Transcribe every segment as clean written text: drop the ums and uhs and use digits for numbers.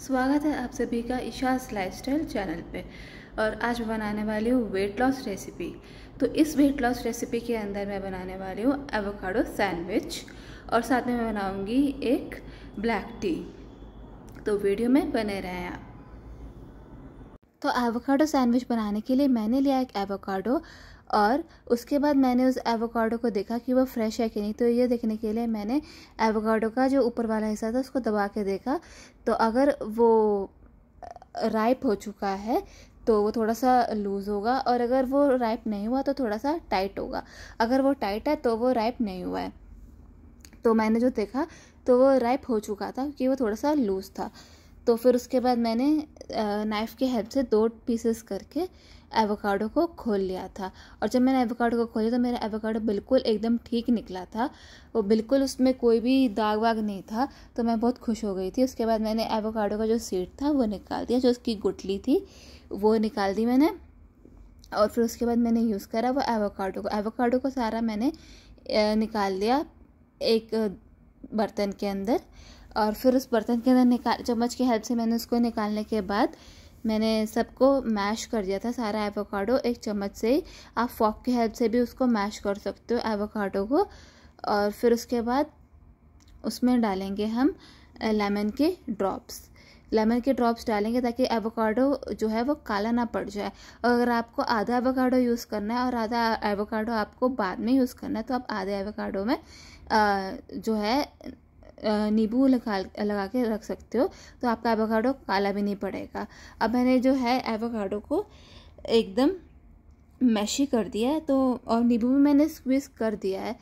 स्वागत है आप सभी का ईशास लाइफस्टाइल चैनल पे। और आज मैं बनाने वाली हूँ वेट लॉस रेसिपी। तो इस वेट लॉस रेसिपी के अंदर मैं बनाने वाली हूँ एवोकाडो सैंडविच और साथ में मैं बनाऊँगी एक ब्लैक टी। तो वीडियो में बने रहें आप। तो एवोकाडो सैंडविच बनाने के लिए मैंने लिया एक एवोकाडो और उसके बाद मैंने उस एवोकाडो को देखा कि वो फ्रेश है कि नहीं। तो ये देखने के लिए मैंने एवोकाडो का जो ऊपर वाला हिस्सा था उसको दबा के देखा। तो अगर वो राइप हो चुका है तो वो थोड़ा सा लूज़ होगा, और अगर वो राइप नहीं हुआ तो थोड़ा सा टाइट होगा। अगर वो टाइट है तो वो राइप नहीं हुआ है। तो मैंने जो देखा तो वो राइप हो चुका था क्योंकि वो थोड़ा सा लूज़ था। तो फिर उसके बाद मैंने नाइफ़ की हेल्प से 2 पीसेस करके एवोकाडो को खोल लिया था। और जब मैंने एवोकाडो को खोला तो मेरा एवोकाडो बिल्कुल एकदम ठीक निकला था। वो बिल्कुल उसमें कोई भी दाग वाग नहीं था। तो मैं बहुत खुश हो गई थी। उसके बाद मैंने एवोकाडो का जो सीड था वो निकाल दिया, जो उसकी गुठली थी वो निकाल दी मैंने। और फिर उसके बाद मैंने यूज़ करा वो एवोकाडो को सारा मैंने निकाल दिया एक बर्तन के अंदर। और फिर उस बर्तन के अंदर चम्मच की हेल्प से मैंने उसको निकालने के बाद मैंने सबको मैश कर दिया था सारा एवोकाडो एक चम्मच से ही। आप फॉक की हेल्प से भी उसको मैश कर सकते हो एवोकाडो को। और फिर उसके बाद उसमें डालेंगे हम लेमन के ड्रॉप्स डालेंगे ताकि एवोकाडो जो है वो काला ना पड़ जाए। और अगर आपको आधा एवोकाडो यूज़ करना है और आधा एवोकाडो आपको बाद में यूज़ करना है तो आप आधे एवोकाडो में जो है नींबू लगा के रख सकते हो, तो आपका एवोकाडो काला भी नहीं पड़ेगा। अब मैंने जो है एवोकाडो को एकदम मैशी कर दिया है, तो और नींबू भी मैंने स्क्वीज कर दिया है।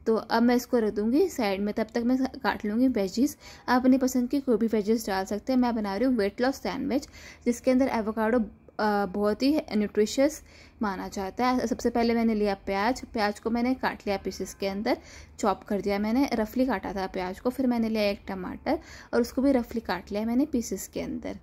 तो अब मैं इसको रख दूँगी साइड में। तब तक मैं काट लूँगी वेजीज। आप अपनी पसंद की कोई भी वेजीज डाल सकते हैं। मैं बना रही हूँ वेट लॉस सैंडविच जिसके अंदर एवोकाडो बहुत ही न्यूट्रिशियस माना जाता है। सबसे पहले मैंने लिया प्याज को मैंने काट लिया पीसेस के अंदर, चॉप कर दिया। मैंने रफली काटा था प्याज को। फिर मैंने लिया एक टमाटर और उसको भी रफली काट लिया मैंने पीसेस के अंदर।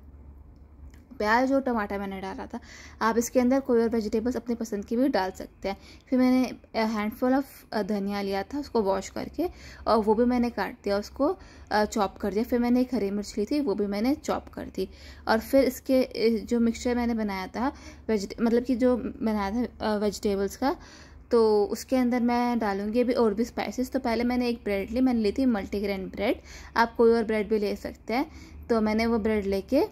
प्याज और टमाटर मैंने डाला था। आप इसके अंदर कोई और वेजिटेबल्स अपनी पसंद की भी डाल सकते हैं। फिर मैंने हैंडफुल ऑफ धनिया लिया था, उसको वॉश करके, और वो भी मैंने काट दिया, उसको चॉप कर दिया। फिर मैंने एक हरी मिर्च ली थी, वो भी मैंने चॉप कर दी। और फिर इसके जो मिक्सचर मैंने बनाया था मतलब कि जो बनाया था वेजिटेबल्स का, तो उसके अंदर मैं डालूंगी अभी और भी स्पाइसेस। तो पहले मैंने एक ब्रेड ली, मैंने ली थी मल्टीग्रेन ब्रेड। आप कोई और ब्रेड भी ले सकते हैं। तो मैंने वो ब्रेड लेके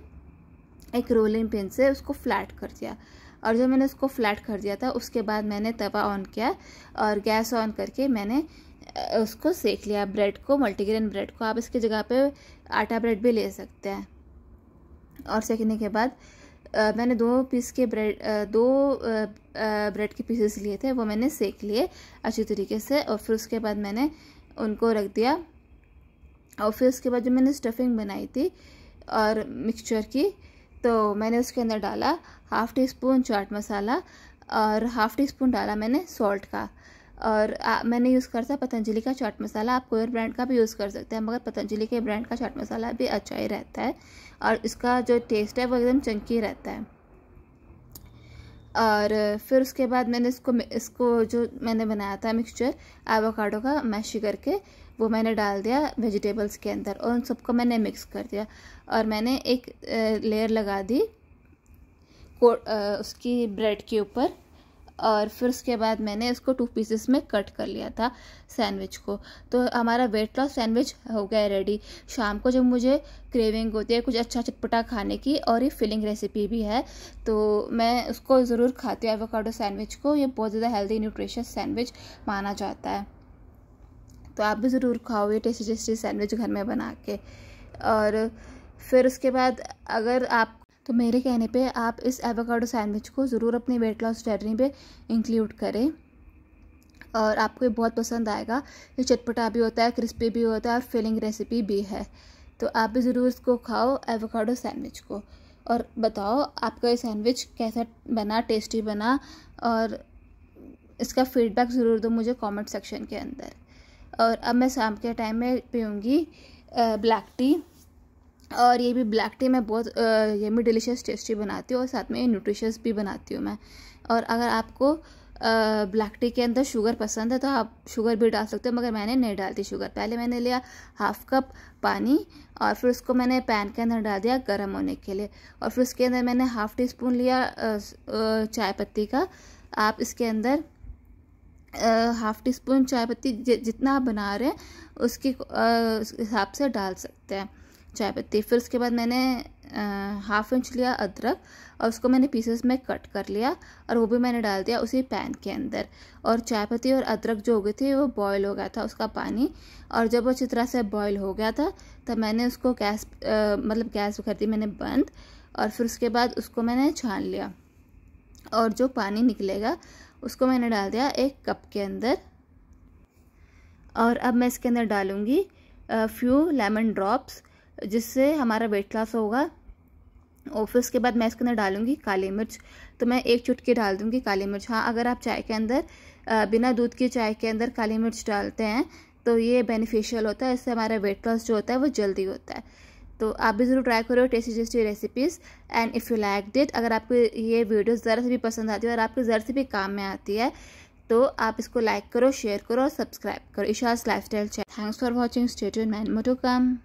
एक रोलिंग पिन से उसको फ्लैट कर दिया। और जब मैंने उसको फ्लैट कर दिया था उसके बाद मैंने तवा ऑन किया और गैस ऑन करके मैंने उसको सेक लिया ब्रेड को, मल्टीग्रेन ब्रेड को। आप इसकी जगह पे आटा ब्रेड भी ले सकते हैं। और सेकने के बाद मैंने दो ब्रेड के पीसेस लिए थे, वो मैंने सेक लिए अच्छी तरीके से। और फिर उसके बाद मैंने उनको रख दिया। और फिर उसके बाद जो मैंने स्टफिंग बनाई थी और मिक्सचर की, तो मैंने उसके अंदर डाला 1/2 टीस्पून चाट मसाला और 1/2 टीस्पून डाला मैंने सॉल्ट का। और मैंने यूज़ करता है पतंजलि का चाट मसाला। आप कोई और ब्रांड का भी यूज़ कर सकते हैं, मगर पतंजलि के ब्रांड का चाट मसाला भी अच्छा ही रहता है और इसका जो टेस्ट है वो एकदम चंकी रहता है। और फिर उसके बाद मैंने इसको जो मैंने बनाया था मिक्सचर एवोकाडो का मैश करके, वो मैंने डाल दिया वेजिटेबल्स के अंदर और उन सबको मैंने मिक्स कर दिया। और मैंने एक लेयर लगा दी उसकी ब्रेड के ऊपर। और फिर उसके बाद मैंने इसको 2 पीसेस में कट कर लिया था सैंडविच को। तो हमारा वेट लॉस सैंडविच हो गया रेडी। शाम को जब मुझे क्रेविंग होती है कुछ अच्छा चटपटा खाने की, और ये फिलिंग रेसिपी भी है, तो मैं उसको ज़रूर खाती हूँ एवोकाडो सैंडविच को। ये बहुत ज़्यादा हेल्दी न्यूट्रिशियस सैंडविच माना जाता है। तो आप भी ज़रूर खाओ ये टेस्टी सैंडविच घर में बना के। और फिर उसके बाद अगर आप तो मेरे कहने पे आप इस एवोकाडो सैंडविच को ज़रूर अपनी वेट लॉस जर्नी पे इंक्लूड करें और आपको ये बहुत पसंद आएगा। ये चटपटा भी होता है, क्रिस्पी भी होता है और फिलिंग रेसिपी भी है। तो आप भी ज़रूर इसको खाओ एवोकाडो सैंडविच को, और बताओ आपका ये सैंडविच कैसा बना, टेस्टी बना, और इसका फीडबैक ज़रूर दो मुझे कमेंट सेक्शन के अंदर। और अब मैं शाम के टाइम में पीऊँगी ब्लैक टी। और ये भी ब्लैक टी मैं बहुत यम्मी डिलीशियस टेस्टी बनाती हूँ और साथ में न्यूट्रिशियस भी बनाती हूँ मैं। और अगर आपको ब्लैक टी के अंदर शुगर पसंद है तो आप शुगर भी डाल सकते हो, मगर मैंने नहीं डालती शुगर। पहले मैंने लिया 1/2 कप पानी और फिर उसको मैंने पैन के अंदर डाल दिया गर्म होने के लिए, और फिर उसके अंदर मैंने 1/2 टीस्पून लिया चाय पत्ती का। आप इसके अंदर 1/2 टीस्पून चाय पत्ती जितना आप बना रहे हैं उसके हिसाब से डाल सकते हैं चाय पत्ती। फिर उसके बाद मैंने 1/2 इंच लिया अदरक और उसको मैंने पीसेस में कट कर लिया और वो भी मैंने डाल दिया उसी पैन के अंदर। और चाय पत्ती और अदरक जो हो गए थे वो बॉयल हो गया था उसका पानी, और जब वो अच्छी तरह से बॉयल हो गया था तब मैंने उसको गैस कर दी मैंने बंद, और फिर उसके बाद उसको मैंने छान लिया और जो पानी निकलेगा उसको मैंने डाल दिया 1 कप के अंदर। और अब मैं इसके अंदर डालूँगी फ्यू लेमन ड्रॉप्स जिससे हमारा वेट लॉस होगा। और फिर उसके बाद मैं इसके अंदर डालूँगी काली मिर्च, तो मैं 1 चुटकी डाल दूँगी काली मिर्च। हाँ, अगर आप चाय के अंदर बिना दूध की चाय के अंदर काली मिर्च डालते हैं तो ये बेनिफिशियल होता है, इससे हमारा वेट लॉस जो होता है वो जल्दी होता है। तो आप भी ज़रूर ट्राई करो tasty recipes. And if you like it, अगर आपको ये वीडियो ज़रा से भी पसंद आती है और आपके ज़रा से भी काम में आती है तो आप इसको लाइक करो, शेयर करो और सब्सक्राइब करो Isha's lifestyle channel. Thanks for watching, stay tuned, more to come.